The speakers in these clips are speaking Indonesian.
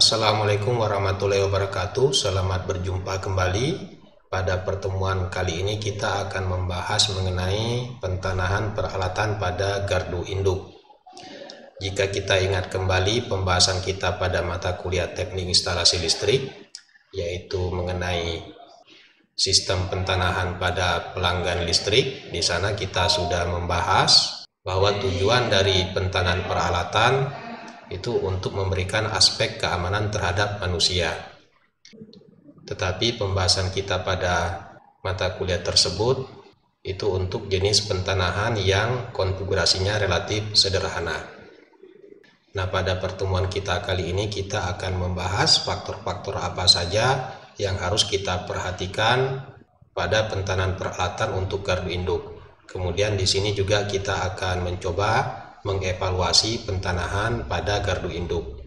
Assalamualaikum warahmatullahi wabarakatuh. Selamat berjumpa kembali. Pada pertemuan kali ini kita akan membahas mengenai pentanahan peralatan pada gardu induk. Jika kita ingat kembali pembahasan kita pada mata kuliah teknik instalasi listrik, yaitu mengenai sistem pentanahan pada pelanggan listrik, di sana kita sudah membahas bahwa tujuan dari pentanahan peralatan itu untuk memberikan aspek keamanan terhadap manusia. Tetapi pembahasan kita pada mata kuliah tersebut itu untuk jenis pentanahan yang konfigurasinya relatif sederhana. Nah, pada pertemuan kita kali ini kita akan membahas faktor-faktor apa saja yang harus kita perhatikan pada pentanahan peralatan untuk gardu induk. Kemudian di sini juga kita akan mencoba mengevaluasi pentanahan pada gardu induk.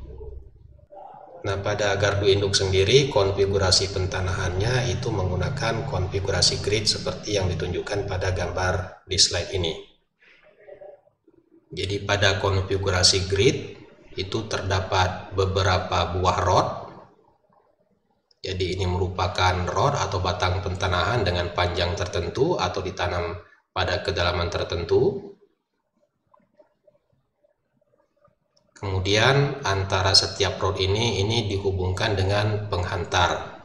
Nah, pada gardu induk sendiri konfigurasi pentanahannya itu menggunakan konfigurasi grid seperti yang ditunjukkan pada gambar di slide ini. Jadi pada konfigurasi grid itu terdapat beberapa buah rod. Jadi ini merupakan rod atau batang pentanahan dengan panjang tertentu atau ditanam pada kedalaman tertentu. Kemudian antara setiap rod ini dihubungkan dengan penghantar.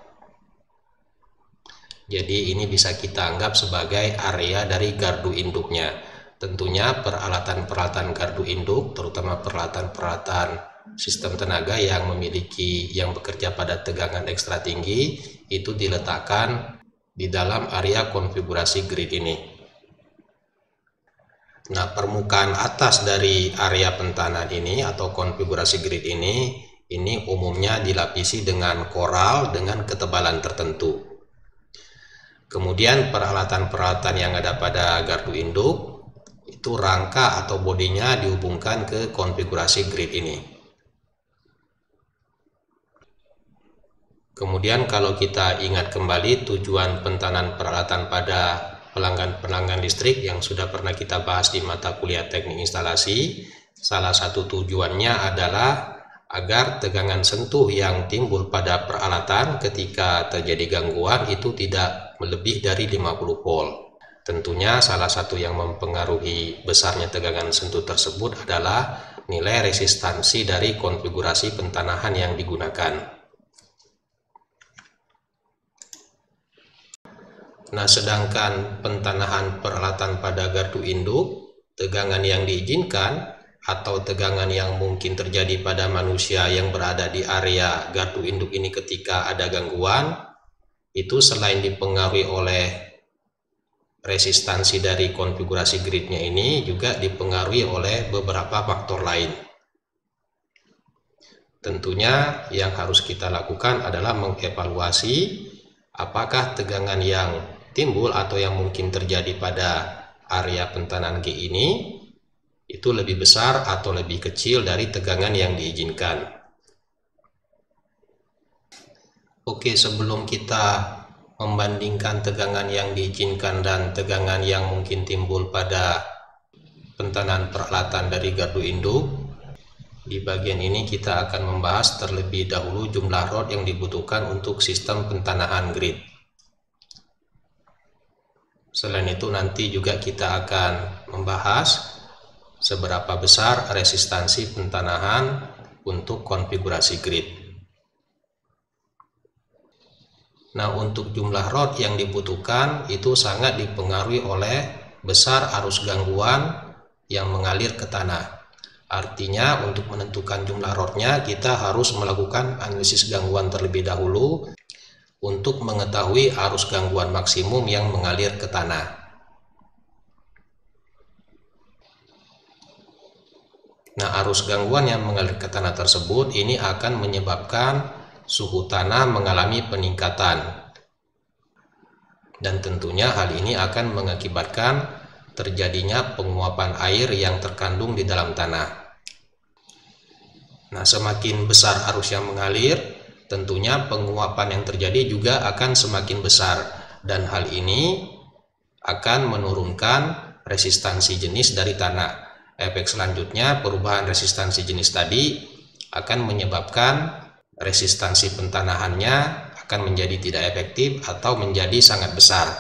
Jadi ini bisa kita anggap sebagai area dari gardu induknya. Tentunya peralatan-peralatan gardu induk, terutama peralatan-peralatan sistem tenaga yang bekerja pada tegangan ekstra tinggi, itu diletakkan di dalam area konfigurasi grid ini. Nah, permukaan atas dari area pentanahan ini atau konfigurasi grid ini umumnya dilapisi dengan koral dengan ketebalan tertentu. Kemudian peralatan-peralatan yang ada pada gardu induk itu rangka atau bodinya dihubungkan ke konfigurasi grid ini. Kemudian kalau kita ingat kembali tujuan pentanahan peralatan pada pelanggan listrik yang sudah pernah kita bahas di mata kuliah teknik instalasi, salah satu tujuannya adalah agar tegangan sentuh yang timbul pada peralatan ketika terjadi gangguan itu tidak melebih dari 50 volt. Tentunya salah satu yang mempengaruhi besarnya tegangan sentuh tersebut adalah nilai resistansi dari konfigurasi pentanahan yang digunakan. Nah, sedangkan pentanahan peralatan pada gardu induk, tegangan yang diizinkan atau tegangan yang mungkin terjadi pada manusia yang berada di area gardu induk ini ketika ada gangguan, itu selain dipengaruhi oleh resistansi dari konfigurasi gridnya ini, juga dipengaruhi oleh beberapa faktor lain. Tentunya yang harus kita lakukan adalah mengevaluasi apakah tegangan yang timbul atau yang mungkin terjadi pada area pentanahan G ini itu lebih besar atau lebih kecil dari tegangan yang diizinkan. Oke, sebelum kita membandingkan tegangan yang diizinkan dan tegangan yang mungkin timbul pada pentanahan peralatan dari gardu induk, di bagian ini kita akan membahas terlebih dahulu jumlah rod yang dibutuhkan untuk sistem pentanahan grid. Selain itu nanti juga kita akan membahas seberapa besar resistansi pentanahan untuk konfigurasi grid. Nah, untuk jumlah rod yang dibutuhkan itu sangat dipengaruhi oleh besar arus gangguan yang mengalir ke tanah. Artinya untuk menentukan jumlah rodnya kita harus melakukan analisis gangguan terlebih dahulu untuk mengetahui arus gangguan maksimum yang mengalir ke tanah. Nah, arus gangguan yang mengalir ke tanah tersebut ini akan menyebabkan suhu tanah mengalami peningkatan. Dan tentunya hal ini akan mengakibatkan terjadinya penguapan air yang terkandung di dalam tanah. Nah, semakin besar arus yang mengalir, tentunya penguapan yang terjadi juga akan semakin besar, dan hal ini akan menurunkan resistansi jenis dari tanah. Efek selanjutnya, perubahan resistansi jenis tadi akan menyebabkan resistansi pentanahannya akan menjadi tidak efektif atau menjadi sangat besar,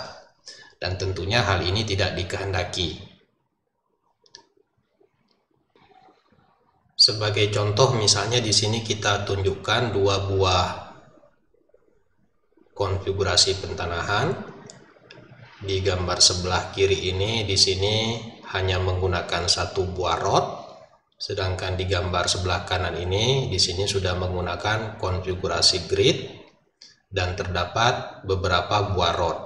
dan tentunya hal ini tidak dikehendaki. Sebagai contoh, misalnya di sini kita tunjukkan dua buah konfigurasi pentanahan. Di gambar sebelah kiri ini di sini hanya menggunakan satu buah rod, sedangkan di gambar sebelah kanan ini di sini sudah menggunakan konfigurasi grid dan terdapat beberapa buah rod.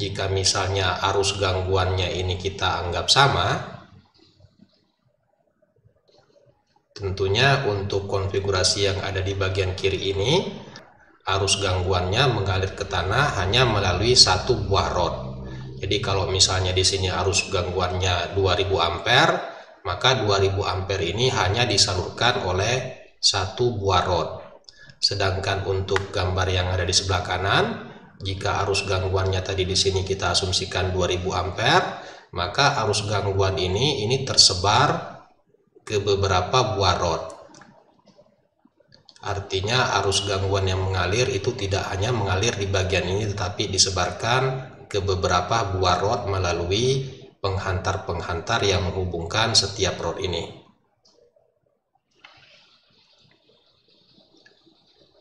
Jika misalnya arus gangguannya ini kita anggap sama, tentunya untuk konfigurasi yang ada di bagian kiri ini arus gangguannya mengalir ke tanah hanya melalui satu buah rod. Jadi kalau misalnya di sini arus gangguannya 2000 ampere, maka 2000 ampere ini hanya disalurkan oleh satu buah rod. Sedangkan untuk gambar yang ada di sebelah kanan, jika arus gangguannya tadi di sini kita asumsikan 2000 ampere, maka arus gangguan ini tersebar ke beberapa buah rod. Artinya arus gangguan yang mengalir itu tidak hanya mengalir di bagian ini, tetapi disebarkan ke beberapa buah rod melalui penghantar-penghantar yang menghubungkan setiap rod ini.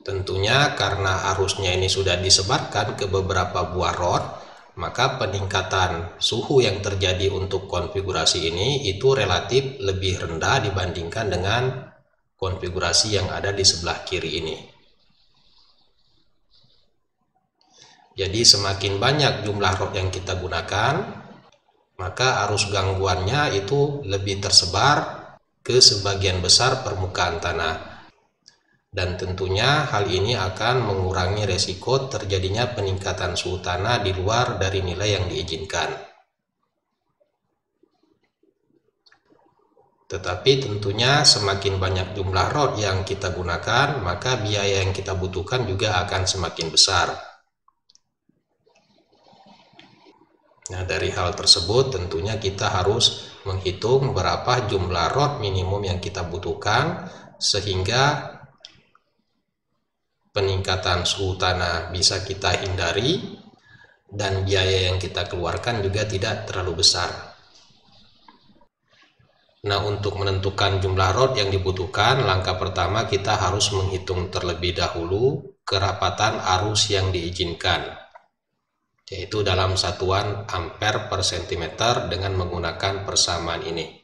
Tentunya karena arusnya ini sudah disebarkan ke beberapa buah rod, maka peningkatan suhu yang terjadi untuk konfigurasi ini itu relatif lebih rendah dibandingkan dengan konfigurasi yang ada di sebelah kiri ini. Jadi semakin banyak jumlah rod yang kita gunakan, maka arus gangguannya itu lebih tersebar ke sebagian besar permukaan tanah. Dan tentunya hal ini akan mengurangi resiko terjadinya peningkatan suhu tanah di luar dari nilai yang diizinkan. Tetapi tentunya semakin banyak jumlah rod yang kita gunakan, maka biaya yang kita butuhkan juga akan semakin besar. Nah, dari hal tersebut tentunya kita harus menghitung berapa jumlah rod minimum yang kita butuhkan sehingga peningkatan suhu tanah bisa kita hindari dan biaya yang kita keluarkan juga tidak terlalu besar. Nah, untuk menentukan jumlah rod yang dibutuhkan, langkah pertama kita harus menghitung terlebih dahulu kerapatan arus yang diizinkan, yaitu dalam satuan ampere per cm dengan menggunakan persamaan ini.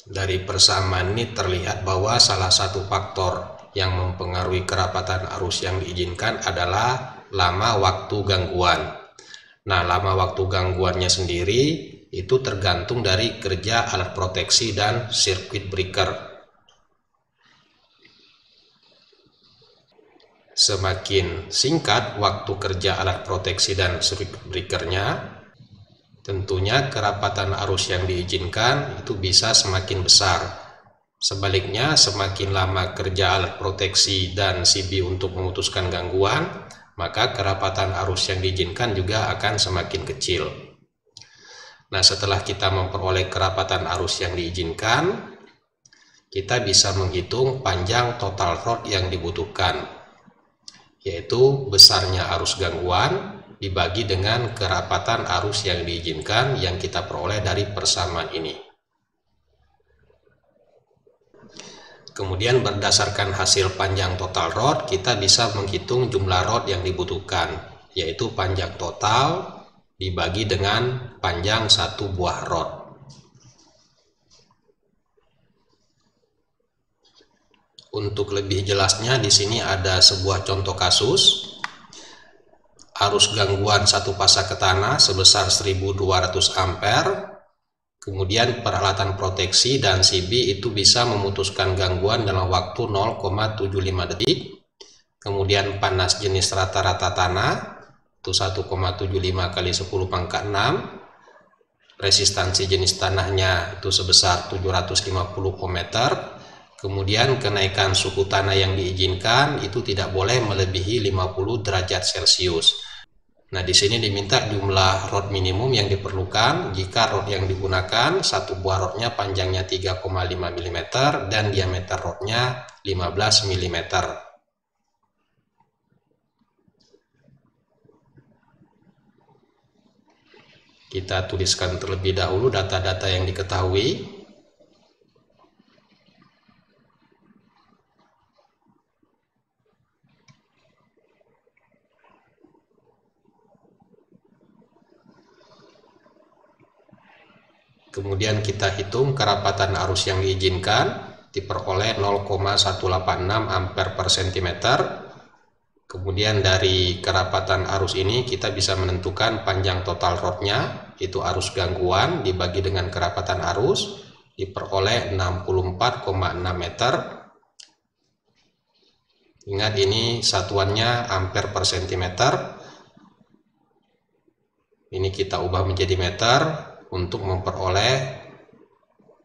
Dari persamaan ini terlihat bahwa salah satu faktor yang mempengaruhi kerapatan arus yang diizinkan adalah lama waktu gangguan. Nah, lama waktu gangguannya sendiri itu tergantung dari kerja alat proteksi dan sirkuit breaker. Semakin singkat waktu kerja alat proteksi dan sirkuit breakernya, tentunya kerapatan arus yang diizinkan itu bisa semakin besar. Sebaliknya, semakin lama kerja alat proteksi dan CB untuk memutuskan gangguan, maka kerapatan arus yang diizinkan juga akan semakin kecil. Nah, setelah kita memperoleh kerapatan arus yang diizinkan, kita bisa menghitung panjang total rod yang dibutuhkan, yaitu besarnya arus gangguan dibagi dengan kerapatan arus yang diizinkan yang kita peroleh dari persamaan ini. Kemudian berdasarkan hasil panjang total rod, kita bisa menghitung jumlah rod yang dibutuhkan, yaitu panjang total dibagi dengan panjang satu buah rod. Untuk lebih jelasnya, di sini ada sebuah contoh kasus. Arus gangguan satu pasak ke tanah sebesar 1200 ampere. Kemudian peralatan proteksi dan CB itu bisa memutuskan gangguan dalam waktu 0,75 detik. Kemudian panas jenis rata-rata tanah itu 1,75 kali 10⁻⁶. Resistansi jenis tanahnya itu sebesar 750 ohm. Kemudian kenaikan suhu tanah yang diizinkan itu tidak boleh melebihi 50 derajat Celcius. Nah, di sini diminta jumlah rod minimum yang diperlukan. Jika rod yang digunakan, satu buah rodnya panjangnya 3,5 mm dan diameter rodnya 15 mm. Kita tuliskan terlebih dahulu data-data yang diketahui. Kemudian kita hitung kerapatan arus yang diizinkan, diperoleh 0,186 ampere per cm. Kemudian dari kerapatan arus ini kita bisa menentukan panjang total rodnya, itu arus gangguan dibagi dengan kerapatan arus, diperoleh 64,6 meter. Ingat ini satuannya ampere per cm. Ini kita ubah menjadi meter untuk memperoleh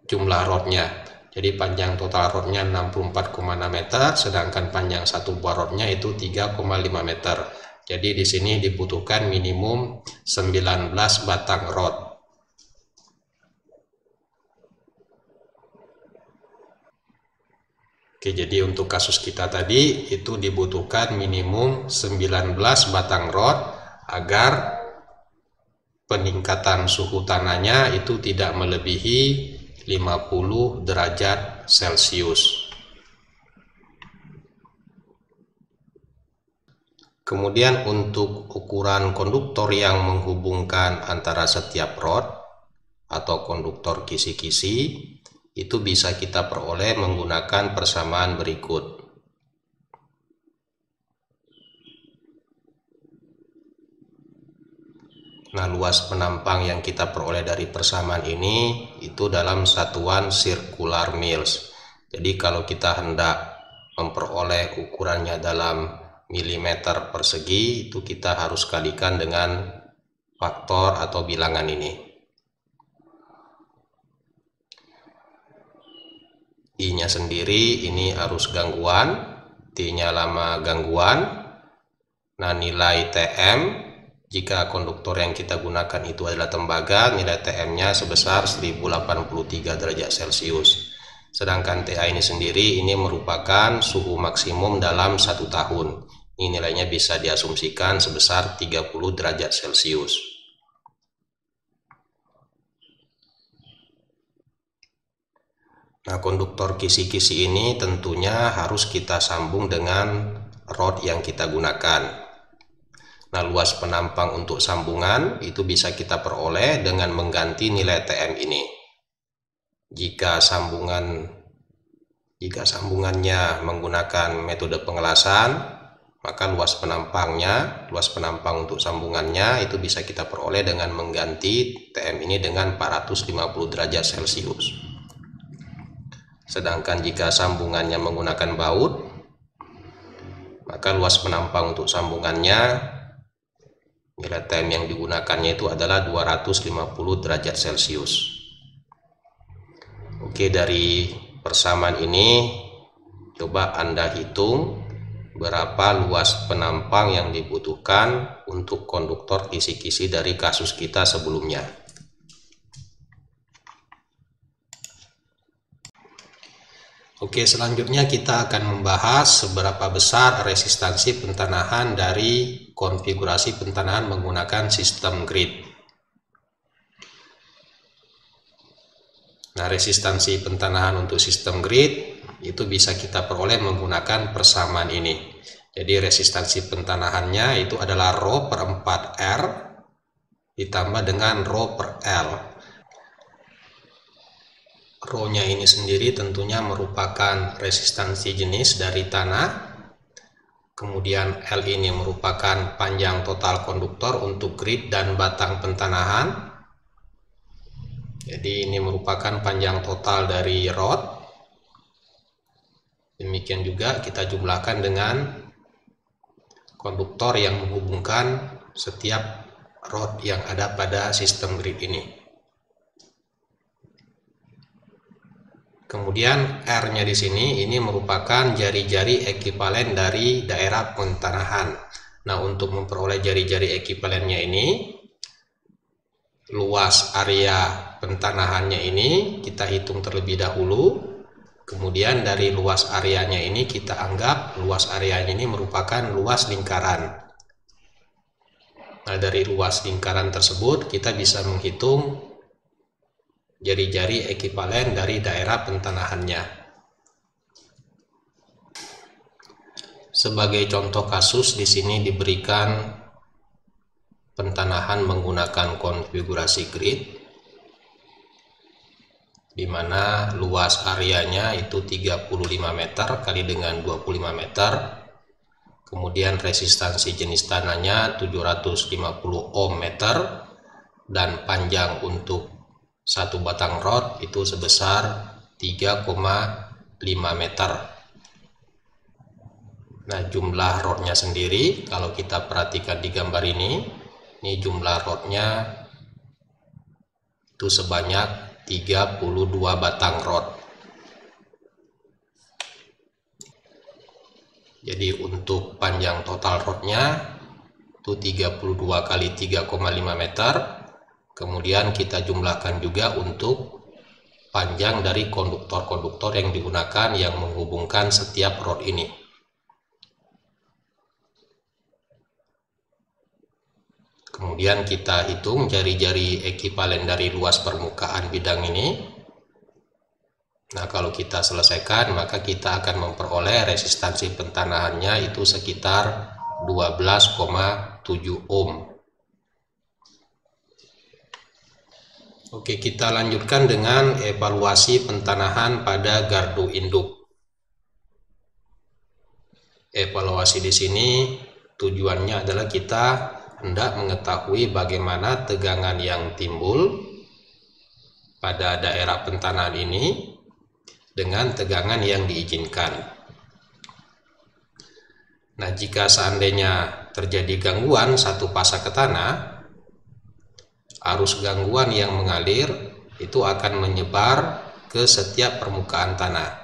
jumlah rodnya. Jadi panjang total rodnya 64,6 meter, sedangkan panjang satu buah rodnya itu 3,5 meter. Jadi di sini dibutuhkan minimum 19 batang rod. Oke, jadi untuk kasus kita tadi itu dibutuhkan minimum 19 batang rod agar peningkatan suhu tanahnya itu tidak melebihi 50 derajat Celcius. Kemudian untuk ukuran konduktor yang menghubungkan antara setiap rod atau konduktor kisi-kisi itu bisa kita peroleh menggunakan persamaan berikut. Nah, luas penampang yang kita peroleh dari persamaan ini itu dalam satuan circular mils. Jadi kalau kita hendak memperoleh ukurannya dalam milimeter persegi, itu kita harus kalikan dengan faktor atau bilangan ini. I-nya sendiri ini arus gangguan, T-nya lama gangguan. Nah, nilai Tm jika konduktor yang kita gunakan itu adalah tembaga, nilai Tm-nya sebesar 1083 derajat Celcius. Sedangkan TA ini sendiri ini merupakan suhu maksimum dalam 1 tahun. Ini nilainya bisa diasumsikan sebesar 30 derajat Celcius. Nah, konduktor kisi-kisi ini tentunya harus kita sambung dengan rod yang kita gunakan. Nah, luas penampang untuk sambungan itu bisa kita peroleh dengan mengganti nilai Tm ini. Jika sambungannya menggunakan metode pengelasan, maka luas penampang untuk sambungannya itu bisa kita peroleh dengan mengganti Tm ini dengan 450 derajat Celcius. Sedangkan jika sambungannya menggunakan baut, maka luas penampang untuk sambungannya nilai Tm yang digunakannya itu adalah 250 derajat Celcius. Oke, dari persamaan ini coba Anda hitung berapa luas penampang yang dibutuhkan untuk konduktor kisi-kisi dari kasus kita sebelumnya. Oke, selanjutnya kita akan membahas seberapa besar resistansi pentanahan dari konfigurasi pentanahan menggunakan sistem grid. Nah, resistansi pentanahan untuk sistem grid itu bisa kita peroleh menggunakan persamaan ini. Jadi resistansi pentanahannya itu adalah Rho per 4R ditambah dengan Rho per L. Rho-nya ini sendiri tentunya merupakan resistansi jenis dari tanah. Kemudian L ini merupakan panjang total konduktor untuk grid dan batang pentanahan. Jadi ini merupakan panjang total dari rod. Demikian juga kita jumlahkan dengan konduktor yang menghubungkan setiap rod yang ada pada sistem grid ini. Kemudian R-nya di sini ini merupakan jari-jari ekivalen dari daerah pentanahan. Nah, untuk memperoleh jari-jari ekuivalennya ini, luas area pentanahannya ini kita hitung terlebih dahulu. Kemudian dari luas areanya ini kita anggap luas areanya ini merupakan luas lingkaran. Nah, dari luas lingkaran tersebut kita bisa menghitung jari-jari ekuivalen dari daerah pentanahannya. Sebagai contoh kasus di sini diberikan pentanahan menggunakan konfigurasi grid, di mana luas areanya itu 35 meter kali dengan 25 meter. Kemudian resistansi jenis tanahnya 750 ohm meter, dan panjang untuk satu batang rod itu sebesar 3,5 meter. Nah, jumlah rodnya sendiri kalau kita perhatikan di gambar ini jumlah rodnya itu sebanyak 32 batang rod. Jadi untuk panjang total rodnya itu 32 kali 3,5 meter. Kemudian kita jumlahkan juga untuk panjang dari konduktor-konduktor yang digunakan yang menghubungkan setiap rod ini. Kemudian kita hitung jari-jari ekuivalen dari luas permukaan bidang ini. Nah, kalau kita selesaikan, maka kita akan memperoleh resistansi pentanahannya itu sekitar 12,7 ohm. Oke, kita lanjutkan dengan evaluasi pentanahan pada gardu induk. Evaluasi di sini tujuannya adalah kita hendak mengetahui bagaimana tegangan yang timbul pada daerah pentanahan ini dengan tegangan yang diizinkan. Nah, jika seandainya terjadi gangguan satu pasak ke tanah, arus gangguan yang mengalir itu akan menyebar ke setiap permukaan tanah.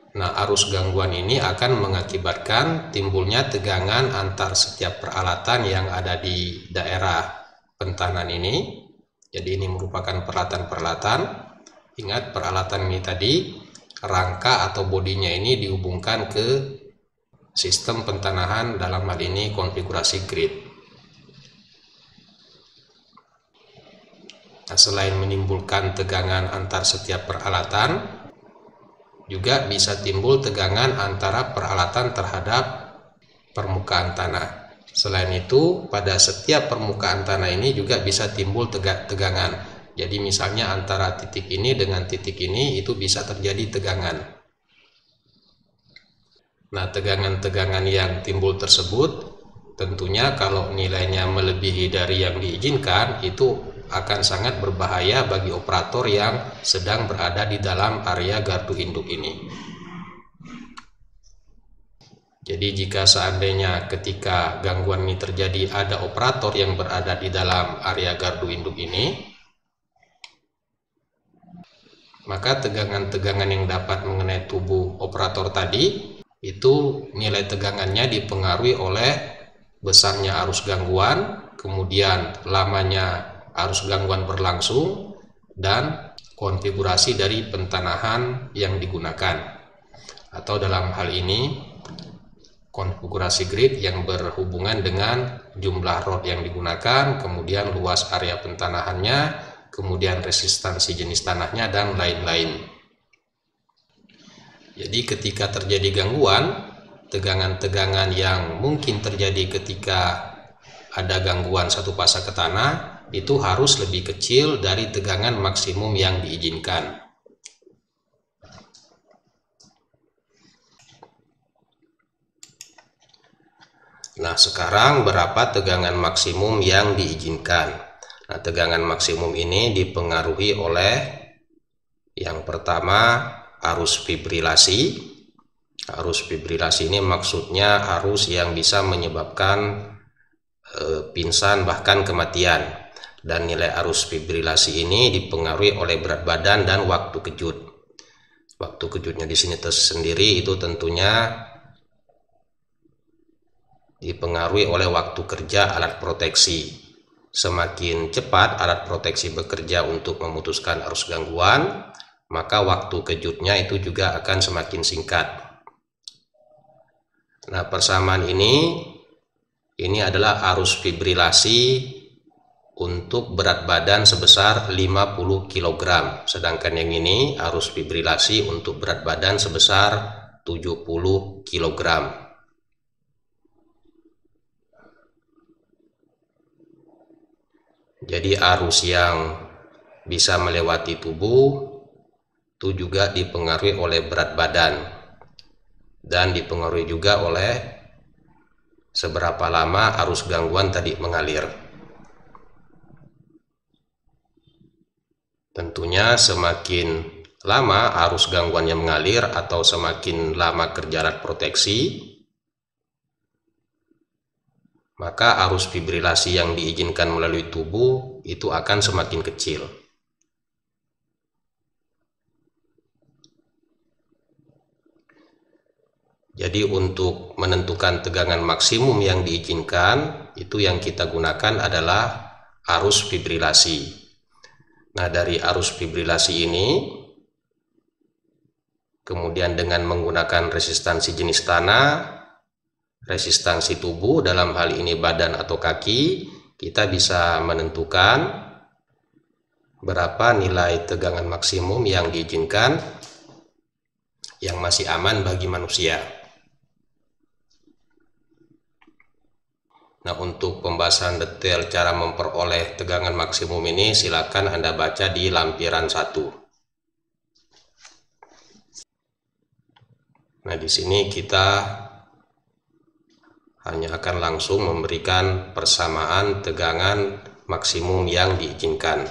Nah, arus gangguan ini akan mengakibatkan timbulnya tegangan antar setiap peralatan yang ada di daerah pentanahan ini. Jadi ini merupakan peralatan-peralatan. Ingat, peralatan ini tadi rangka atau bodinya ini dihubungkan ke sistem pentanahan, dalam hal ini konfigurasi grid. Nah, selain menimbulkan tegangan antar setiap peralatan, juga bisa timbul tegangan antara peralatan terhadap permukaan tanah. Selain itu, pada setiap permukaan tanah ini juga bisa timbul tegangan. Jadi misalnya antara titik ini dengan titik ini itu bisa terjadi tegangan. Nah, tegangan-tegangan yang timbul tersebut tentunya kalau nilainya melebihi dari yang diizinkan itu akan sangat berbahaya bagi operator yang sedang berada di dalam area gardu induk ini. Jadi jika seandainya ketika gangguan ini terjadi ada operator yang berada di dalam area gardu induk ini, maka tegangan-tegangan yang dapat mengenai tubuh operator tadi itu nilai tegangannya dipengaruhi oleh besarnya arus gangguan, kemudian lamanya arus gangguan berlangsung, dan konfigurasi dari pentanahan yang digunakan, atau dalam hal ini konfigurasi grid yang berhubungan dengan jumlah rod yang digunakan, kemudian luas area pentanahannya, kemudian resistansi jenis tanahnya, dan lain-lain. Jadi ketika terjadi gangguan, tegangan-tegangan yang mungkin terjadi ketika ada gangguan satu pasak ke tanah itu harus lebih kecil dari tegangan maksimum yang diizinkan. Nah, sekarang berapa tegangan maksimum yang diizinkan? Nah, tegangan maksimum ini dipengaruhi oleh yang pertama arus fibrilasi. Arus fibrilasi ini maksudnya arus yang bisa menyebabkan pingsan bahkan kematian. Dan nilai arus fibrilasi ini dipengaruhi oleh berat badan dan waktu kejut. Waktu kejutnya di sini tersendiri itu tentunya dipengaruhi oleh waktu kerja alat proteksi. Semakin cepat alat proteksi bekerja untuk memutuskan arus gangguan, maka waktu kejutnya itu juga akan semakin singkat. Nah, persamaan ini adalah arus fibrilasi untuk berat badan sebesar 50 kg, sedangkan yang ini arus fibrilasi untuk berat badan sebesar 70 kg. Jadi arus yang bisa melewati tubuh itu juga dipengaruhi oleh berat badan dan dipengaruhi juga oleh seberapa lama arus gangguan tadi mengalir. Tentunya semakin lama arus gangguannya mengalir atau semakin lama kerja alat proteksi, maka arus fibrilasi yang diizinkan melalui tubuh itu akan semakin kecil. Jadi untuk menentukan tegangan maksimum yang diizinkan, itu yang kita gunakan adalah arus fibrilasi. Nah, dari arus fibrilasi ini, kemudian dengan menggunakan resistansi jenis tanah, resistansi tubuh, dalam hal ini badan atau kaki, kita bisa menentukan berapa nilai tegangan maksimum yang diizinkan yang masih aman bagi manusia. Nah, untuk pembahasan detail cara memperoleh tegangan maksimum ini silakan Anda baca di lampiran 1. Nah, di sini kita hanya akan langsung memberikan persamaan tegangan maksimum yang diizinkan.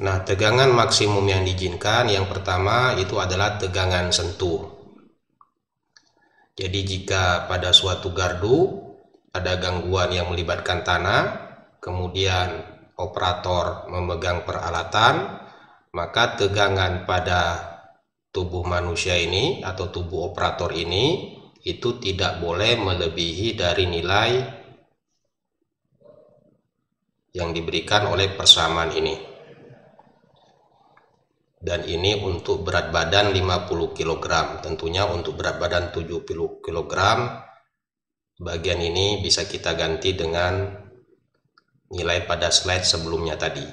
Nah, tegangan maksimum yang diizinkan yang pertama itu adalah tegangan sentuh. Jadi jika pada suatu gardu ada gangguan yang melibatkan tanah, kemudian operator memegang peralatan, maka tegangan pada tubuh manusia ini atau tubuh operator ini itu tidak boleh melebihi dari nilai yang diberikan oleh persamaan ini. Dan ini untuk berat badan 50 kg. Tentunya untuk berat badan 70 kg, bagian ini bisa kita ganti dengan nilai pada slide sebelumnya tadi.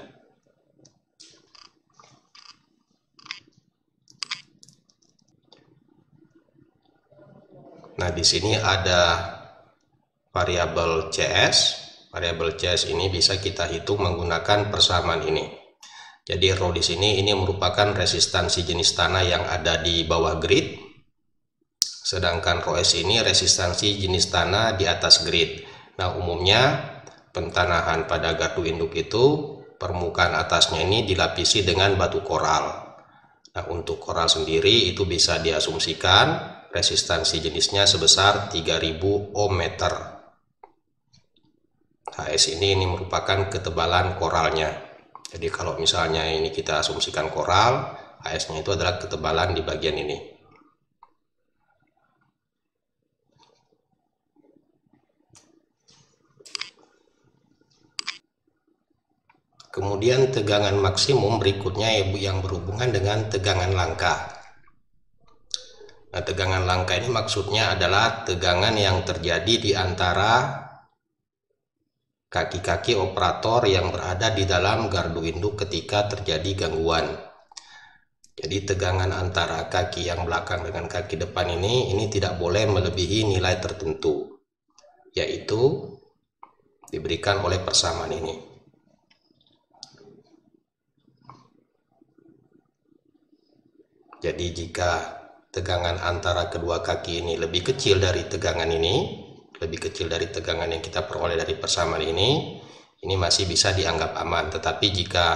Nah, di sini ada variabel CS. Variabel CS ini bisa kita hitung menggunakan persamaan ini. Jadi rho di sini ini merupakan resistansi jenis tanah yang ada di bawah grid, sedangkan rho S ini resistansi jenis tanah di atas grid. Nah, umumnya pentanahan pada gardu induk itu permukaan atasnya ini dilapisi dengan batu koral. Nah, untuk koral sendiri itu bisa diasumsikan resistansi jenisnya sebesar 3000 ohm meter. HS ini merupakan ketebalan koralnya. Jadi kalau misalnya ini kita asumsikan koral, HS-nya itu adalah ketebalan di bagian ini. Kemudian tegangan maksimum berikutnya yang berhubungan dengan tegangan langka. Nah, tegangan langka ini maksudnya adalah tegangan yang terjadi di antara kaki-kaki operator yang berada di dalam gardu induk ketika terjadi gangguan. Jadi tegangan antara kaki yang belakang dengan kaki depan ini tidak boleh melebihi nilai tertentu, yaitu diberikan oleh persamaan ini. Jadi jika tegangan antara kedua kaki ini lebih kecil dari tegangan ini, lebih kecil dari tegangan yang kita peroleh dari persamaan ini masih bisa dianggap aman. Tetapi jika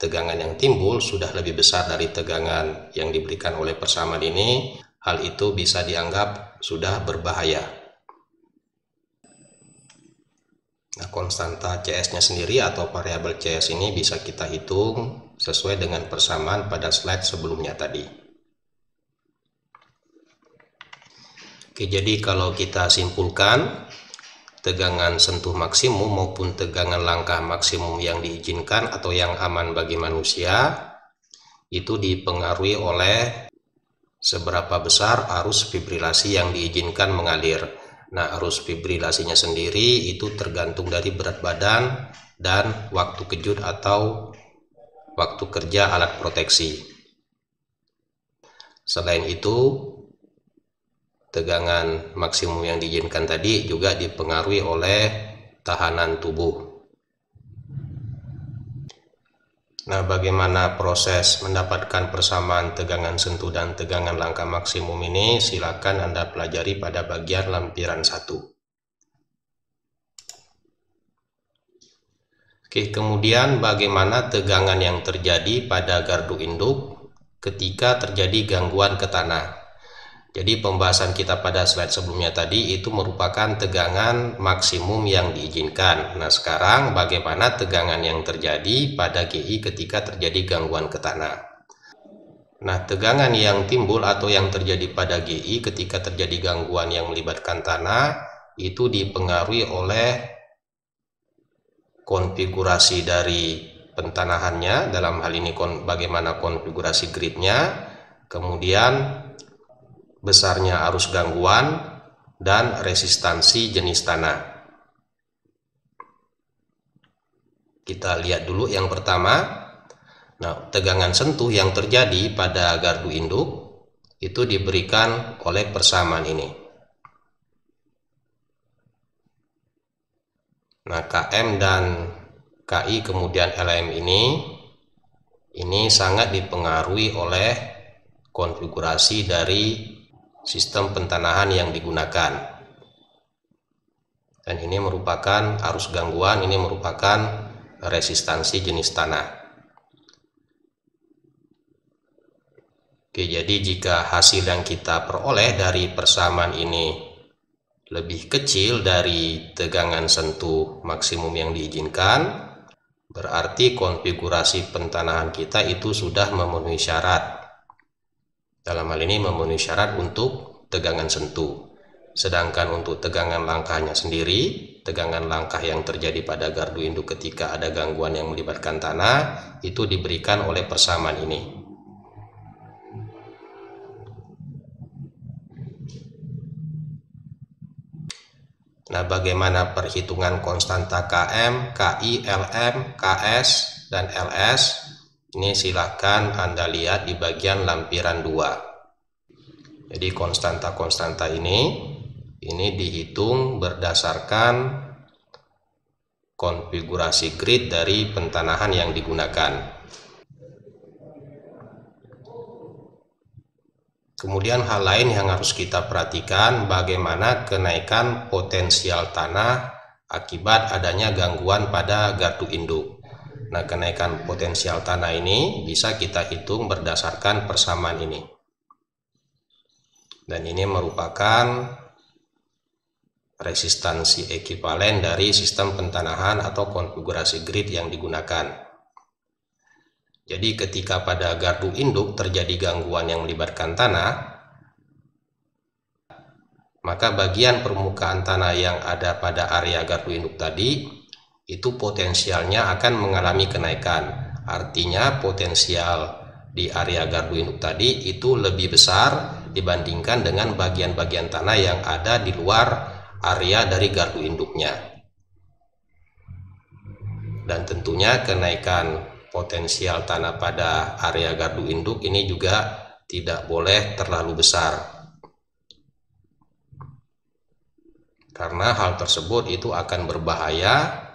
tegangan yang timbul sudah lebih besar dari tegangan yang diberikan oleh persamaan ini, hal itu bisa dianggap sudah berbahaya. Nah, konstanta CS-nya sendiri atau variabel CS ini bisa kita hitung sesuai dengan persamaan pada slide sebelumnya tadi. Oke, jadi kalau kita simpulkan, tegangan sentuh maksimum maupun tegangan langkah maksimum yang diizinkan atau yang aman bagi manusia itu dipengaruhi oleh seberapa besar arus fibrilasi yang diizinkan mengalir. Nah, arus fibrilasinya sendiri itu tergantung dari berat badan dan waktu kejut atau waktu kerja alat proteksi. Selain itu, tegangan maksimum yang diizinkan tadi juga dipengaruhi oleh tahanan tubuh. Nah, bagaimana proses mendapatkan persamaan tegangan sentuh dan tegangan langkah maksimum ini? Silakan Anda pelajari pada bagian lampiran 1. Oke, kemudian bagaimana tegangan yang terjadi pada gardu induk ketika terjadi gangguan ke tanah. Jadi pembahasan kita pada slide sebelumnya tadi itu merupakan tegangan maksimum yang diizinkan. Nah, sekarang bagaimana tegangan yang terjadi pada GI ketika terjadi gangguan ke tanah. Nah, tegangan yang timbul atau yang terjadi pada GI ketika terjadi gangguan yang melibatkan tanah itu dipengaruhi oleh konfigurasi dari pentanahannya, dalam hal ini bagaimana konfigurasi gridnya, kemudian besarnya arus gangguan, dan resistansi jenis tanah. Kita lihat dulu yang pertama. Nah, tegangan sentuh yang terjadi pada gardu induk itu diberikan oleh persamaan ini. Nah, KM dan KI kemudian LM ini sangat dipengaruhi oleh konfigurasi dari sistem pentanahan yang digunakan. Dan ini merupakan arus gangguan, ini merupakan resistansi jenis tanah. Oke, jadi jika hasil yang kita peroleh dari persamaan ini lebih kecil dari tegangan sentuh maksimum yang diizinkan, berarti konfigurasi pentanahan kita itu sudah memenuhi syarat. Dalam hal ini memenuhi syarat untuk tegangan sentuh. Sedangkan untuk tegangan langkahnya sendiri, tegangan langkah yang terjadi pada gardu induk ketika ada gangguan yang melibatkan tanah, itu diberikan oleh persamaan ini. Nah, bagaimana perhitungan konstanta KM, KI, LM, KS, dan LS? Ini silahkan Anda lihat di bagian lampiran 2. Jadi konstanta-konstanta ini dihitung berdasarkan konfigurasi grid dari pentanahan yang digunakan. Kemudian hal lain yang harus kita perhatikan, bagaimana kenaikan potensial tanah akibat adanya gangguan pada gardu induk. Nah, kenaikan potensial tanah ini bisa kita hitung berdasarkan persamaan ini. Dan ini merupakan resistansi ekivalen dari sistem pentanahan atau konfigurasi grid yang digunakan. Jadi ketika pada gardu induk terjadi gangguan yang melibatkan tanah, maka bagian permukaan tanah yang ada pada area gardu induk tadi itu potensialnya akan mengalami kenaikan. Artinya potensial di area gardu induk tadi itu lebih besar dibandingkan dengan bagian-bagian tanah yang ada di luar area dari gardu induknya. Dan tentunya kenaikan potensial tanah pada area gardu induk ini juga tidak boleh terlalu besar. Karena hal tersebut itu akan berbahaya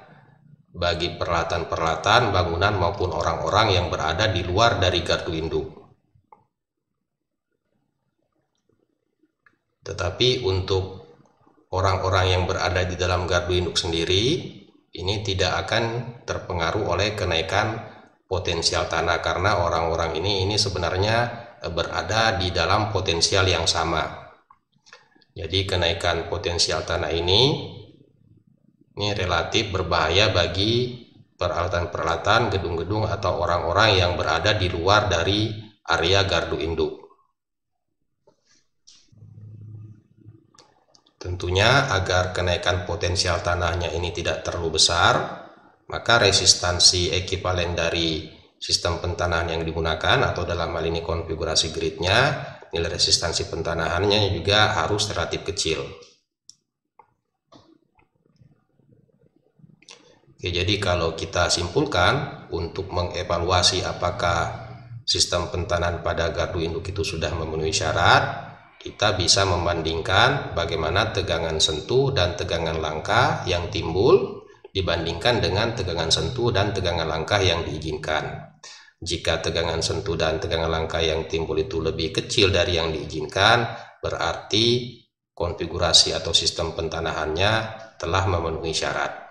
bagi peralatan-peralatan bangunan maupun orang-orang yang berada di luar dari gardu induk. Tetapi untuk orang-orang yang berada di dalam gardu induk sendiri, ini tidak akan terpengaruh oleh kenaikan potensial tanah karena orang-orang ini sebenarnya berada di dalam potensial yang sama. Jadi kenaikan potensial tanah ini Ini relatif berbahaya bagi peralatan-peralatan, gedung-gedung atau orang-orang yang berada di luar dari area gardu induk. Tentunya agar kenaikan potensial tanahnya ini tidak terlalu besar, maka resistansi ekivalen dari sistem pentanahan yang digunakan atau dalam hal ini konfigurasi gridnya, nilai resistansi pentanahannya juga harus relatif kecil. Oke, jadi kalau kita simpulkan untuk mengevaluasi apakah sistem pentanahan pada gardu induk itu sudah memenuhi syarat, kita bisa membandingkan bagaimana tegangan sentuh dan tegangan langkah yang timbul dibandingkan dengan tegangan sentuh dan tegangan langkah yang diizinkan. Jika tegangan sentuh dan tegangan langkah yang timbul itu lebih kecil dari yang diizinkan, berarti konfigurasi atau sistem pentanahannya telah memenuhi syarat.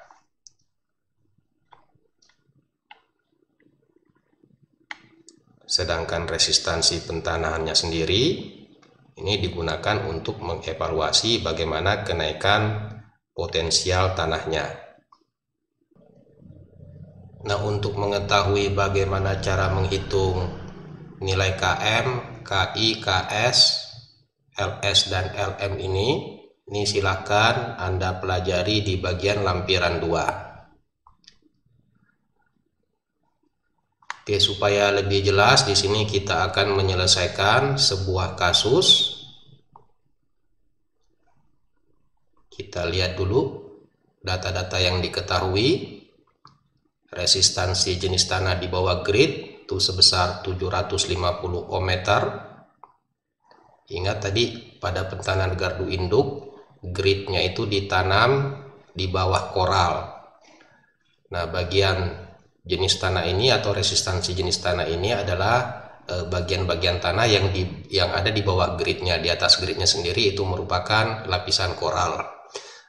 Sedangkan resistansi pentanahannya sendiri ini digunakan untuk mengevaluasi bagaimana kenaikan potensial tanahnya. Nah, untuk mengetahui bagaimana cara menghitung nilai KM, KI, KS, LS, dan LM ini silakan Anda pelajari di bagian lampiran 2. Oke, supaya lebih jelas di sini kita akan menyelesaikan sebuah kasus. Kita lihat dulu data-data yang diketahui. Resistansi jenis tanah di bawah grid itu sebesar 750 ohm meter. Ingat tadi pada pentanahan gardu induk, gridnya itu ditanam di bawah koral. Nah, bagian jenis tanah ini atau resistansi jenis tanah ini adalah bagian-bagian tanah yang ada di bawah gridnya. Di atas gridnya sendiri itu merupakan lapisan koral.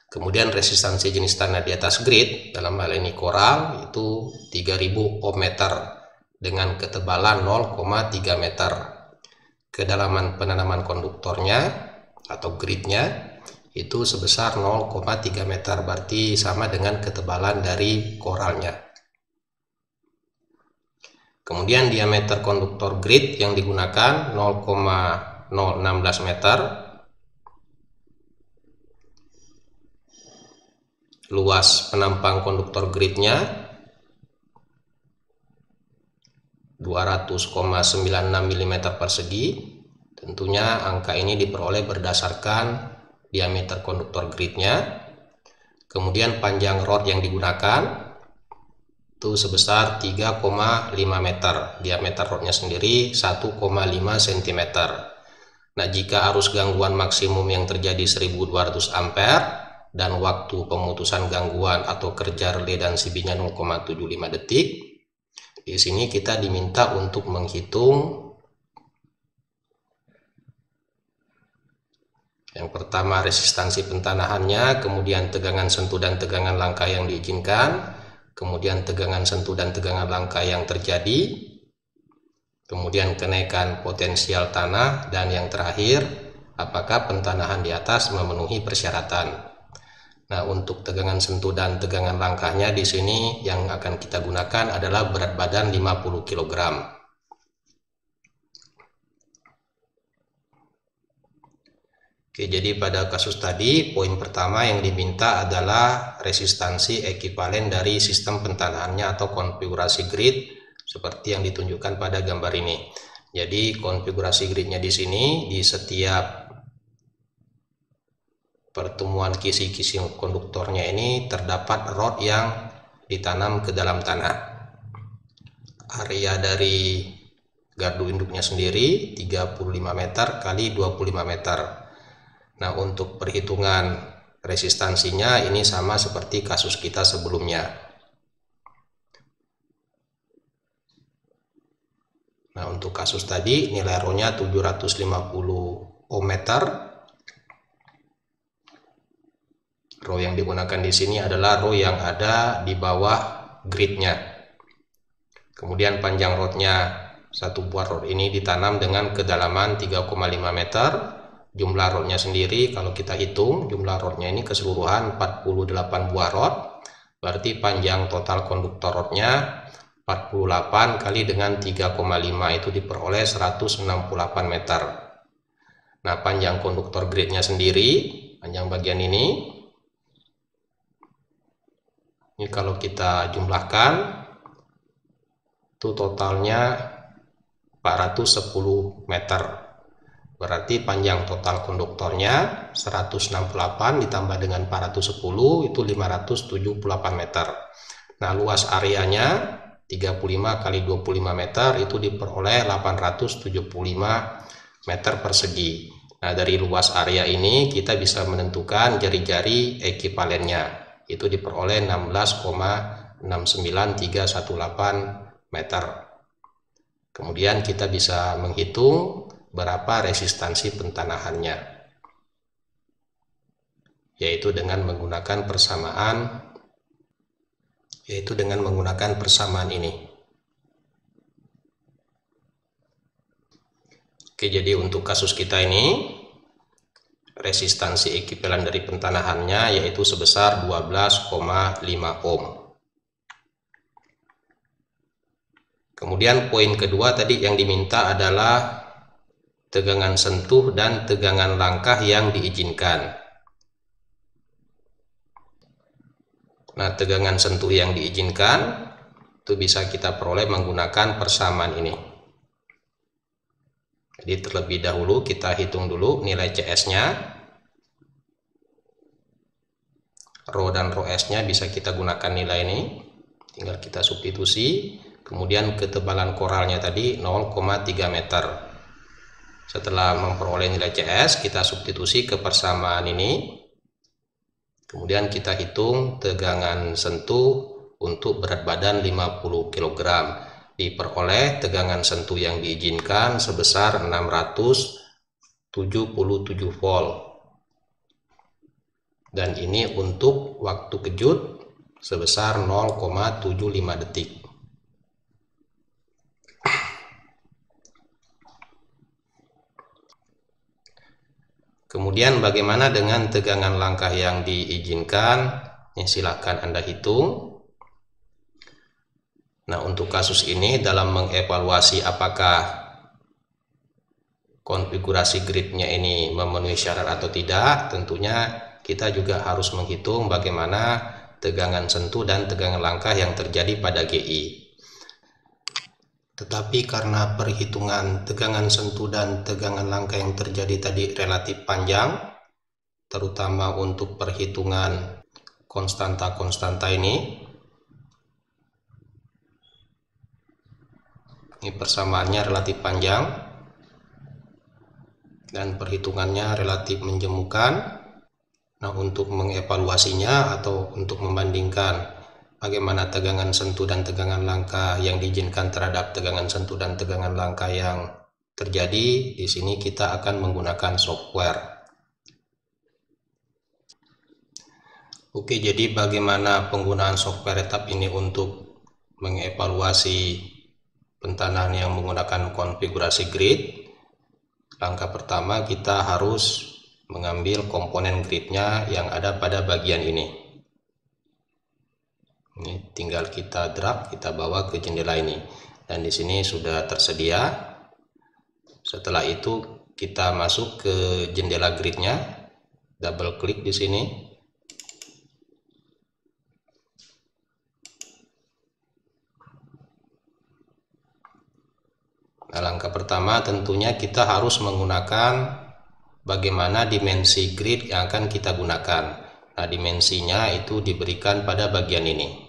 Kemudian resistansi jenis tanah di atas grid, dalam hal ini koral, itu 3000 ohm meter dengan ketebalan 0,3 meter. Kedalaman penanaman konduktornya atau gridnya itu sebesar 0,3 meter, berarti sama dengan ketebalan dari koralnya. Kemudian diameter konduktor grid yang digunakan 0,016 meter. Luas penampang konduktor gridnya 200,96 mm persegi. Tentunya angka ini diperoleh berdasarkan diameter konduktor gridnya. Kemudian panjang rod yang digunakan itu sebesar 3,5 meter. Diameter rodnya sendiri 1,5 cm. Nah, jika arus gangguan maksimum yang terjadi 1200 ampere dan waktu pemutusan gangguan atau kerja relay dan CB-nya 0,75 detik, di sini kita diminta untuk menghitung yang pertama resistansi pentanahannya, kemudian tegangan sentuh dan tegangan langkah yang diizinkan, kemudian tegangan sentuh dan tegangan langkah yang terjadi, kemudian kenaikan potensial tanah, dan yang terakhir apakah pentanahan di atas memenuhi persyaratan. Nah, untuk tegangan sentuh dan tegangan langkahnya di sini yang akan kita gunakan adalah berat badan 50 kg. Oke, jadi pada kasus tadi poin pertama yang diminta adalah resistansi ekivalen dari sistem pentanahannya atau konfigurasi grid seperti yang ditunjukkan pada gambar ini. Jadi konfigurasi gridnya di sini di setiap pertemuan kisi-kisi konduktornya ini terdapat rod yang ditanam ke dalam tanah. Area dari gardu induknya sendiri 35 meter kali 25 meter. Nah, untuk perhitungan resistansinya ini sama seperti kasus kita sebelumnya. Nah, untuk kasus tadi nilai rho-nya 750 ohm meter. Rho yang digunakan di sini adalah rho yang ada di bawah gridnya. Kemudian panjang rodnya, satu buah rod ini ditanam dengan kedalaman 3,5 meter. Jumlah rodnya sendiri kalau kita hitung jumlah rodnya ini keseluruhan 48 buah rod. Berarti panjang total konduktor rodnya 48 kali dengan 3,5 itu diperoleh 168 meter. Nah, panjang konduktor gridnya sendiri, panjang bagian ini kalau kita jumlahkan itu totalnya 410 meter. Berarti panjang total konduktornya 168 ditambah dengan 410 itu 578 meter. Nah, luas areanya 35 kali 25 meter itu diperoleh 875 meter persegi. Nah, dari luas area ini kita bisa menentukan jari-jari ekivalennya. Itu diperoleh 16,69318 meter. Kemudian kita bisa menghitung berapa resistansi pentanahannya, yaitu dengan menggunakan persamaan ini. Oke, jadi untuk kasus kita ini resistansi ekivalen dari pentanahannya yaitu sebesar 12,5 ohm. Kemudian poin kedua tadi yang diminta adalah tegangan sentuh dan tegangan langkah yang diizinkan. Nah, tegangan sentuh yang diizinkan itu bisa kita peroleh menggunakan persamaan ini. Jadi terlebih dahulu kita hitung dulu nilai CS-nya. Rho dan Rho S-nya bisa kita gunakan nilai ini. Tinggal kita substitusi. Kemudian ketebalan koralnya tadi 0,3 meter. Setelah memperoleh nilai CS, kita substitusi ke persamaan ini. Kemudian kita hitung tegangan sentuh untuk berat badan 50 kg. Diperoleh tegangan sentuh yang diizinkan sebesar 677 volt. Dan ini untuk waktu kejut sebesar 0,75 detik. Kemudian bagaimana dengan tegangan langkah yang diizinkan? Silakan Anda hitung. Nah, untuk kasus ini dalam mengevaluasi apakah konfigurasi gridnya ini memenuhi syarat atau tidak, tentunya kita juga harus menghitung bagaimana tegangan sentuh dan tegangan langkah yang terjadi pada GI. Tetapi karena perhitungan tegangan sentuh dan tegangan langkah yang terjadi tadi relatif panjang, terutama untuk perhitungan konstanta-konstanta ini persamaannya relatif panjang dan perhitungannya relatif menjemukan. Nah, untuk mengevaluasinya atau untuk membandingkan bagaimana tegangan sentuh dan tegangan langkah yang diizinkan terhadap tegangan sentuh dan tegangan langkah yang terjadi, di sini kita akan menggunakan software. Oke, jadi bagaimana penggunaan software etap ini untuk mengevaluasi pentanahan yang menggunakan konfigurasi grid? Langkah pertama, kita harus mengambil komponen gridnya yang ada pada bagian ini. Ini tinggal kita drag, kita bawa ke jendela ini, dan di sini sudah tersedia. Setelah itu kita masuk ke jendela gridnya, double klik di sini. Nah, langkah pertama tentunya kita harus menggunakan bagaimana dimensi grid yang akan kita gunakan. Nah, dimensinya itu diberikan pada bagian ini.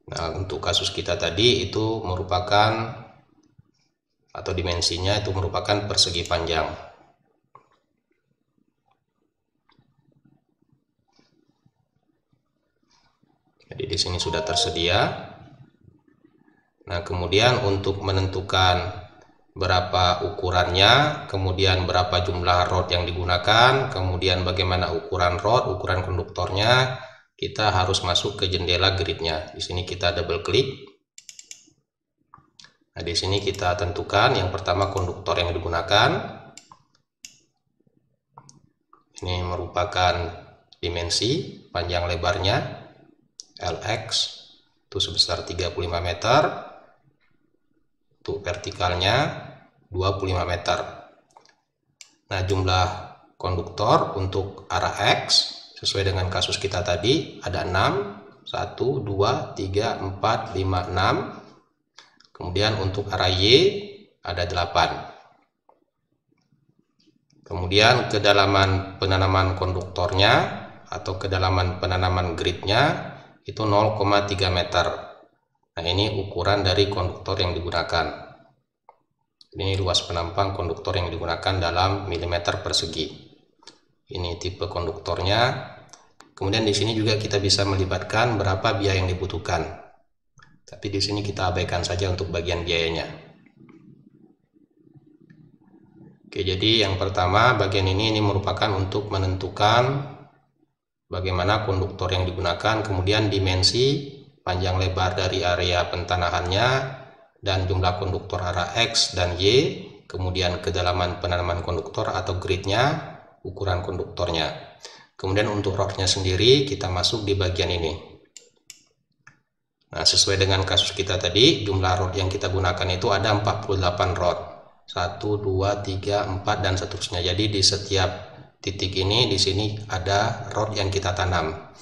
Nah, untuk kasus kita tadi itu merupakan atau dimensinya itu merupakan persegi panjang. Jadi di sini sudah tersedia. Nah, kemudian untuk menentukan berapa ukurannya, kemudian berapa jumlah rod yang digunakan, kemudian bagaimana ukuran rod, ukuran konduktornya, kita harus masuk ke jendela gridnya. Di sini kita double klik. Nah, di sini kita tentukan yang pertama konduktor yang digunakan. Ini merupakan dimensi panjang lebarnya LX itu sebesar 35 meter, untuk vertikalnya 25 meter. Nah, jumlah konduktor untuk arah X sesuai dengan kasus kita tadi ada 6, 1, 2, 3, 4, 5, 6. Kemudian untuk arah Y ada 8. Kemudian kedalaman penanaman konduktornya atau kedalaman penanaman gridnya itu 0,3 meter. Nah, ini ukuran dari konduktor yang digunakan. Ini luas penampang konduktor yang digunakan dalam milimeter persegi. Ini tipe konduktornya. Kemudian di sini juga kita bisa melibatkan berapa biaya yang dibutuhkan. Tapi di sini kita abaikan saja untuk bagian biayanya. Oke, jadi yang pertama bagian ini merupakan untuk menentukan bagaimana konduktor yang digunakan, kemudian dimensi panjang lebar dari area pentanahannya, dan jumlah konduktor arah X dan Y, kemudian kedalaman penanaman konduktor atau gridnya, ukuran konduktornya. Kemudian untuk rodnya sendiri kita masuk di bagian ini. Nah, sesuai dengan kasus kita tadi, jumlah rod yang kita gunakan itu ada 48 rod. 1, 2, 3, 4 dan seterusnya. Jadi di setiap titik ini di sini ada rod yang kita tanam.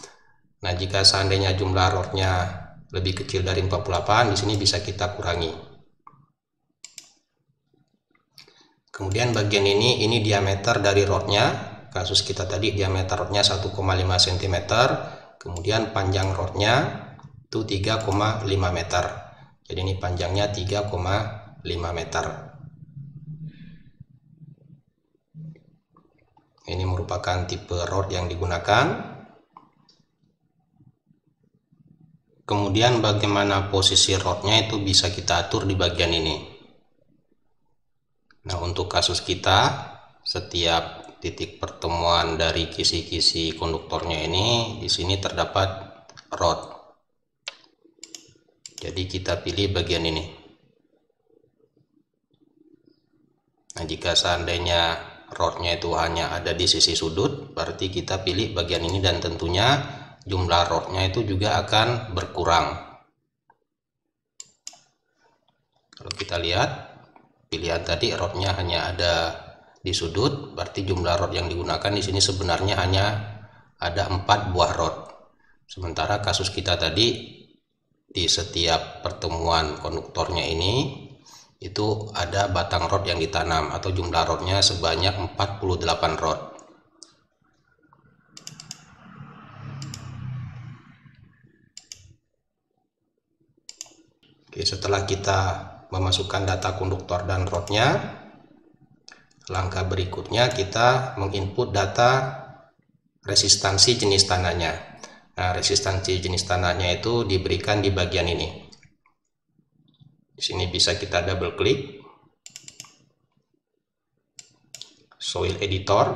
Nah, jika seandainya jumlah rodnya lebih kecil dari 48, di sini bisa kita kurangi. Kemudian bagian ini diameter dari rodnya. Kasus kita tadi diameter rodnya 1,5 cm. Kemudian panjang rodnya itu 3,5 meter. Jadi ini panjangnya 3,5 meter. Ini merupakan tipe rod yang digunakan. Kemudian bagaimana posisi rodnya itu bisa kita atur di bagian ini. Nah, untuk kasus kita, setiap titik pertemuan dari kisi-kisi konduktornya ini, di sini terdapat rod. Jadi kita pilih bagian ini. Nah, jika seandainya rodnya itu hanya ada di sisi sudut, berarti kita pilih bagian ini dan tentunya jumlah rodnya itu juga akan berkurang. Kalau kita lihat pilihan tadi rodnya hanya ada di sudut, berarti jumlah rod yang digunakan di sini sebenarnya hanya ada 4 buah rod. Sementara kasus kita tadi di setiap pertemuan konduktornya ini itu ada batang rod yang ditanam atau jumlah rodnya sebanyak 48 rod. Oke, setelah kita memasukkan data konduktor dan rodnya, langkah berikutnya kita menginput data resistansi jenis tanahnya. Nah, resistansi jenis tanahnya itu diberikan di bagian ini. Di sini bisa kita double klik, soil editor.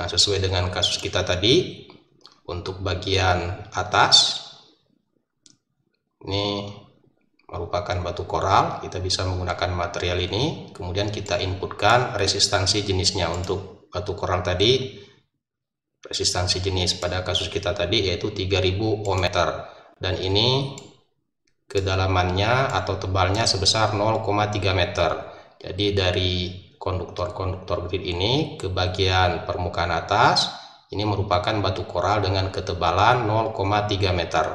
Nah, sesuai dengan kasus kita tadi, untuk bagian atas ini merupakan batu koral, kita bisa menggunakan material ini. Kemudian kita inputkan resistansi jenisnya. Untuk batu koral tadi, resistansi jenis pada kasus kita tadi yaitu 3000 ohm meter, dan ini kedalamannya atau tebalnya sebesar 0,3 meter. Jadi dari konduktor-konduktor grid ini ke bagian permukaan atas ini merupakan batu koral dengan ketebalan 0,3 meter.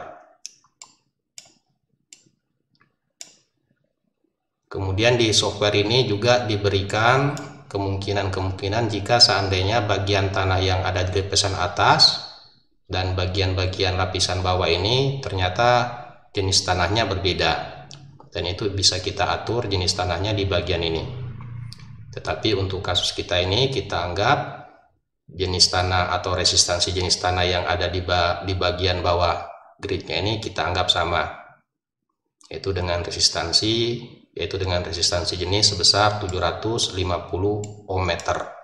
Kemudian di software ini juga diberikan kemungkinan-kemungkinan jika seandainya bagian tanah yang ada di lapisan atas dan bagian-bagian lapisan bawah ini ternyata jenis tanahnya berbeda, dan itu bisa kita atur jenis tanahnya di bagian ini. Tetapi untuk kasus kita ini kita anggap jenis tanah atau resistansi jenis tanah yang ada di bagian bawah gridnya ini kita anggap sama, yaitu dengan resistansi jenis sebesar 750 ohm meter.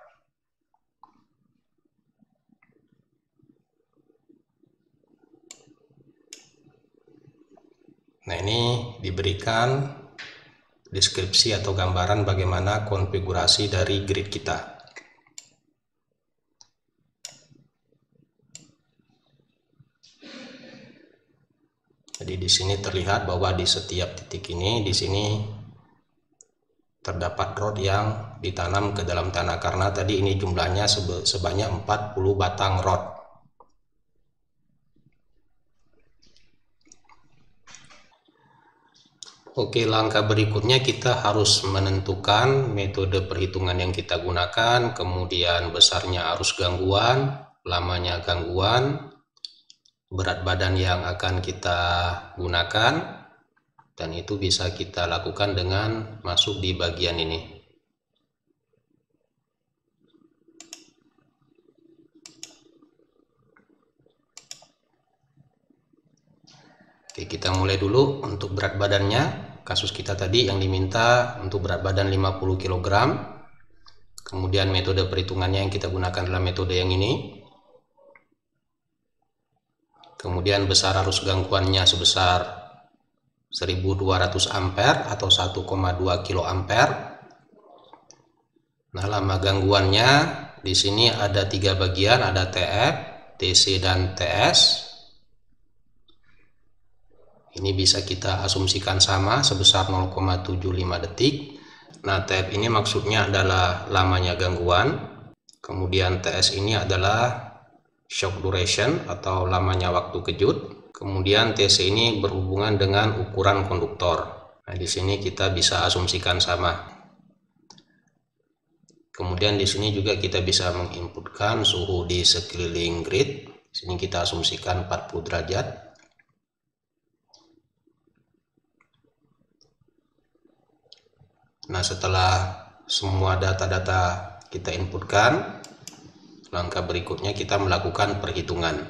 Nah, ini diberikan deskripsi atau gambaran bagaimana konfigurasi dari grid kita. Jadi di sini terlihat bahwa di setiap titik ini, di sini terdapat rod yang ditanam ke dalam tanah, karena tadi ini jumlahnya sebanyak 40 batang rod. Oke, langkah berikutnya kita harus menentukan metode perhitungan yang kita gunakan, kemudian besarnya arus gangguan, lamanya gangguan, berat badan yang akan kita gunakan, dan itu bisa kita lakukan dengan masuk di bagian ini. Oke, kita mulai dulu untuk berat badannya. Kasus kita tadi yang diminta untuk berat badan 50 kg. Kemudian metode perhitungannya yang kita gunakan adalah metode yang ini. Kemudian besar arus gangguannya sebesar 1200 ampere atau 1,2 kilo ampere. Nah, lama gangguannya di sini ada 3 bagian, ada TF, TC, dan TS. Ini bisa kita asumsikan sama sebesar 0,75 detik. Nah, TF ini maksudnya adalah lamanya gangguan. Kemudian TS ini adalah shock duration atau lamanya waktu kejut. Kemudian TC ini berhubungan dengan ukuran konduktor. Nah, di sini kita bisa asumsikan sama. Kemudian di sini juga kita bisa menginputkan suhu di sekeliling grid. Di sini kita asumsikan 40 derajat. Nah, setelah semua data-data kita inputkan, langkah berikutnya kita melakukan perhitungan.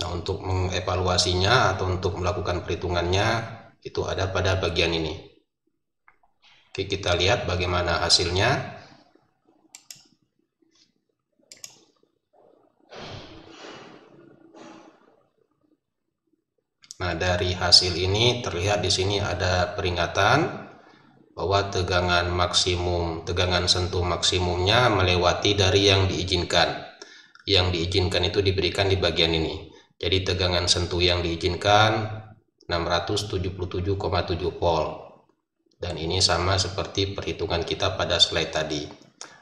Nah, untuk mengevaluasinya atau untuk melakukan perhitungannya itu ada pada bagian ini. Oke, kita lihat bagaimana hasilnya. Nah, dari hasil ini terlihat di sini ada peringatan bahwa tegangan sentuh maksimumnya melewati dari yang diizinkan. Yang diizinkan itu diberikan di bagian ini. Jadi tegangan sentuh yang diizinkan 677,7 volt. Dan ini sama seperti perhitungan kita pada slide tadi.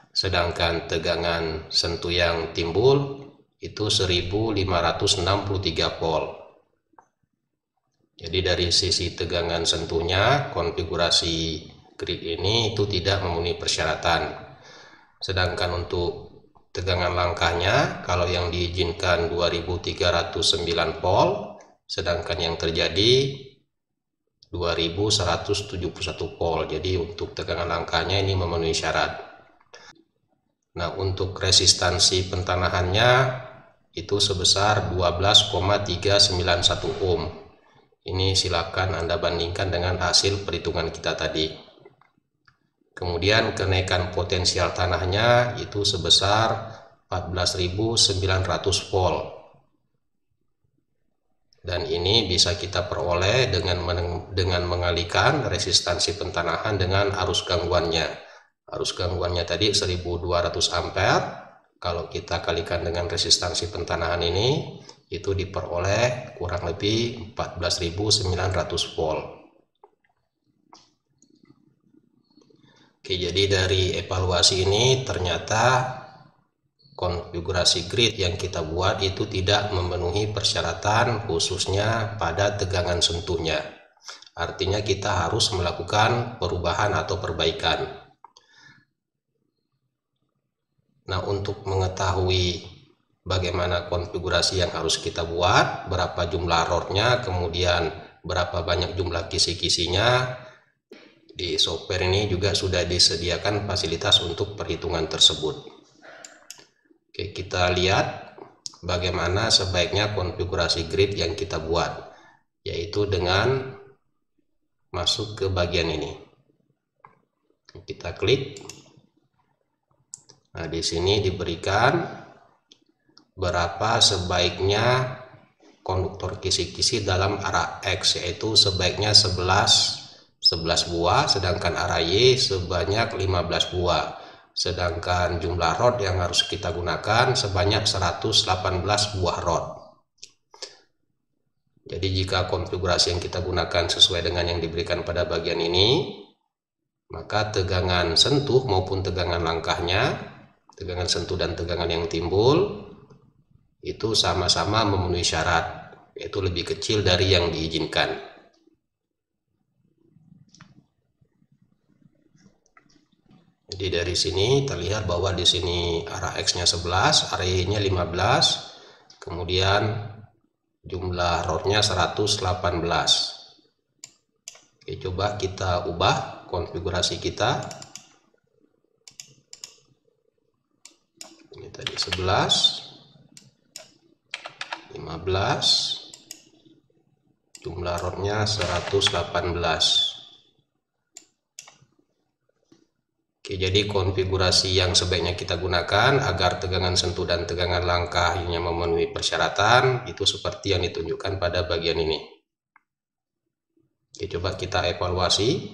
Sedangkan tegangan sentuh yang timbul itu 1563 volt. Jadi dari sisi tegangan sentuhnya, konfigurasi grid ini itu tidak memenuhi persyaratan. Sedangkan untuk tegangan langkahnya, kalau yang diizinkan 2309 volt, sedangkan yang terjadi 2171 volt. Jadi untuk tegangan langkahnya ini memenuhi syarat. Nah, untuk resistansi pentanahannya itu sebesar 12,391 ohm. Ini silakan Anda bandingkan dengan hasil perhitungan kita tadi. Kemudian kenaikan potensial tanahnya itu sebesar 14.900 volt. Dan ini bisa kita peroleh dengan mengalihkan resistansi pentanahan dengan arus gangguannya. Arus gangguannya tadi 1200 ampere. Kalau kita kalikan dengan resistansi pentanahan ini, itu diperoleh kurang lebih 14.900 volt. Oke, jadi dari evaluasi ini ternyata konfigurasi grid yang kita buat itu tidak memenuhi persyaratan, khususnya pada tegangan sentuhnya. Artinya kita harus melakukan perubahan atau perbaikan. Nah, untuk mengetahui bagaimana konfigurasi yang harus kita buat, berapa jumlah rodnya, kemudian berapa banyak jumlah kisi-kisinya, di software ini juga sudah disediakan fasilitas untuk perhitungan tersebut. Oke, kita lihat bagaimana sebaiknya konfigurasi grid yang kita buat, yaitu dengan masuk ke bagian ini. Kita klik. Nah, di sini diberikan berapa sebaiknya konduktor kisi-kisi dalam arah X, yaitu sebaiknya 11 buah, sedangkan arah Y sebanyak 15 buah. Sedangkan jumlah rod yang harus kita gunakan sebanyak 118 buah rod. Jadi jika konfigurasi yang kita gunakan sesuai dengan yang diberikan pada bagian ini, maka tegangan sentuh maupun tegangan langkahnya, tegangan sentuh dan tegangan yang timbul, itu sama-sama memenuhi syarat, yaitu lebih kecil dari yang diizinkan. Jadi dari sini terlihat bahwa di sini arah X-nya 11, arah Y-nya 15, kemudian jumlah rodnya 118. Oke, coba kita ubah konfigurasi kita. Ini tadi 11, 15, jumlah rodnya 118. Oke, jadi konfigurasi yang sebaiknya kita gunakan agar tegangan sentuh dan tegangan langkahnya memenuhi persyaratan itu seperti yang ditunjukkan pada bagian ini. Oke, coba kita evaluasi.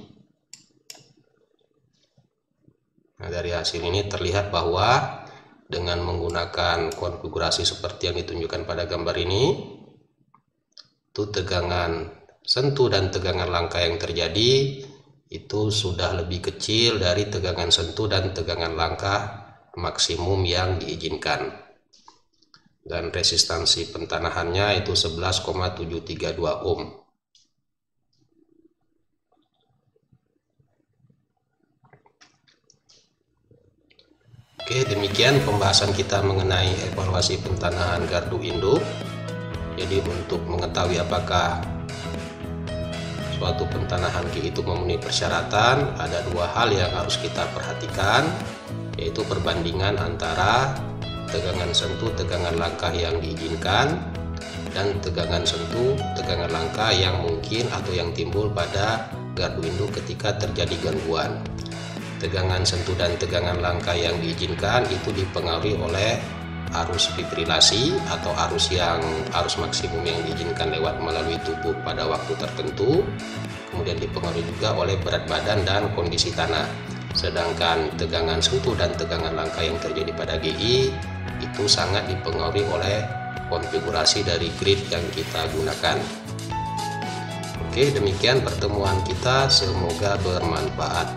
Nah, dari hasil ini terlihat bahwa dengan menggunakan konfigurasi seperti yang ditunjukkan pada gambar ini, itu tegangan sentuh dan tegangan langkah yang terjadi itu sudah lebih kecil dari tegangan sentuh dan tegangan langkah maksimum yang diizinkan. Dan resistansi pentanahannya itu 11,732 ohm. Oke, demikian pembahasan kita mengenai evaluasi pentanahan gardu induk. Jadi untuk mengetahui apakah suatu pentanahan G itu memenuhi persyaratan, ada dua hal yang harus kita perhatikan, yaitu perbandingan antara tegangan sentuh, tegangan langkah yang diizinkan, dan tegangan sentuh, tegangan langkah yang mungkin atau yang timbul pada gardu induk ketika terjadi gangguan. Tegangan sentuh dan tegangan langkah yang diizinkan itu dipengaruhi oleh arus fibrilasi atau arus maksimum yang diizinkan lewat melalui tubuh pada waktu tertentu, kemudian dipengaruhi juga oleh berat badan dan kondisi tanah. Sedangkan tegangan sentuh dan tegangan langkah yang terjadi pada GI itu sangat dipengaruhi oleh konfigurasi dari grid yang kita gunakan. Oke, demikian pertemuan kita, semoga bermanfaat.